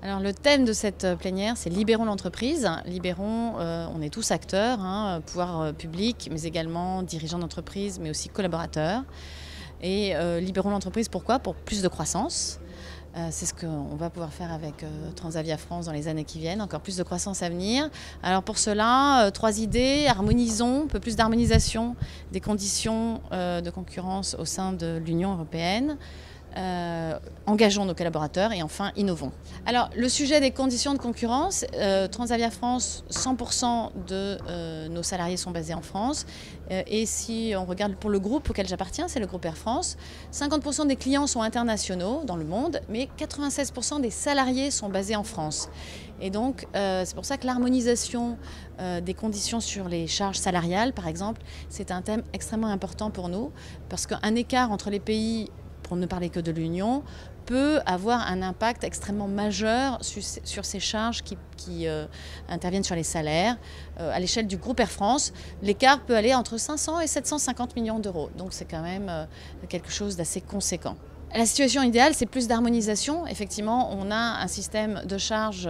Alors le thème de cette plénière, c'est Libérons l'entreprise. Libérons, on est tous acteurs, pouvoir public, mais également dirigeants d'entreprise, mais aussi collaborateurs. Et libérons l'entreprise, pourquoi? Pour plus de croissance. C'est ce qu'on va pouvoir faire avec Transavia France dans les années qui viennent, encore plus de croissance à venir. Alors pour cela, 3 idées, harmonisons, un peu plus d'harmonisation des conditions de concurrence au sein de l'Union européenne. Engageons nos collaborateurs et enfin innovons. Alors le sujet des conditions de concurrence, Transavia France, 100% de nos salariés sont basés en France et si on regarde pour le groupe auquel j'appartiens, c'est le groupe Air France, 50% des clients sont internationaux dans le monde mais 96% des salariés sont basés en France. Et donc c'est pour ça que l'harmonisation des conditions sur les charges salariales par exemple, c'est un thème extrêmement important pour nous parce qu'un écart entre les pays, pour ne parler que de l'Union, peut avoir un impact extrêmement majeur sur ces charges qui interviennent sur les salaires. À l'échelle du groupe Air France, l'écart peut aller entre 500 et 750 millions d'euros. Donc c'est quand même quelque chose d'assez conséquent. La situation idéale, c'est plus d'harmonisation. Effectivement, on a un système de charges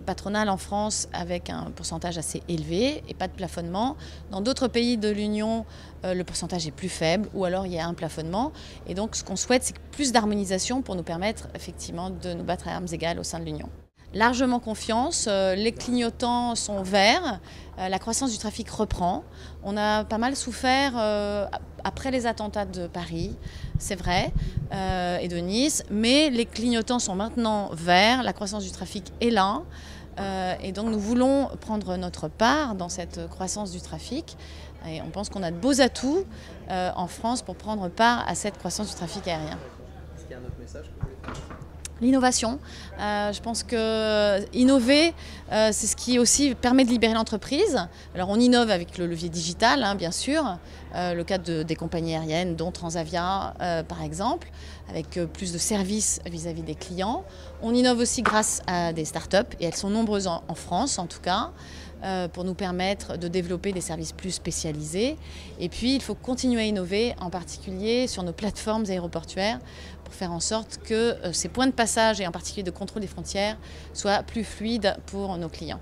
patronales en France avec un pourcentage assez élevé et pas de plafonnement. Dans d'autres pays de l'Union, le pourcentage est plus faible ou alors il y a un plafonnement. Et donc ce qu'on souhaite, c'est plus d'harmonisation pour nous permettre effectivement de nous battre à armes égales au sein de l'Union. Largement confiance, les clignotants sont verts, la croissance du trafic reprend. On a pas mal souffert après les attentats de Paris, c'est vrai, et de Nice, mais les clignotants sont maintenant verts, la croissance du trafic est là. Et donc nous voulons prendre notre part dans cette croissance du trafic. Et on pense qu'on a de beaux atouts en France pour prendre part à cette croissance du trafic aérien. Est-ce qu'il y a un autre message que vous voulez faire ? L'innovation. Je pense que innover, c'est ce qui aussi permet de libérer l'entreprise. Alors on innove avec le levier digital, bien sûr, le cas des compagnies aériennes, dont Transavia par exemple, avec plus de services vis-à-vis des clients. On innove aussi grâce à des startups, et elles sont nombreuses en France en tout cas, pour nous permettre de développer des services plus spécialisés. Et puis il faut continuer à innover, en particulier sur nos plateformes aéroportuaires, pour faire en sorte que ces points de passage, et en particulier de contrôle des frontières, soient plus fluides pour nos clients.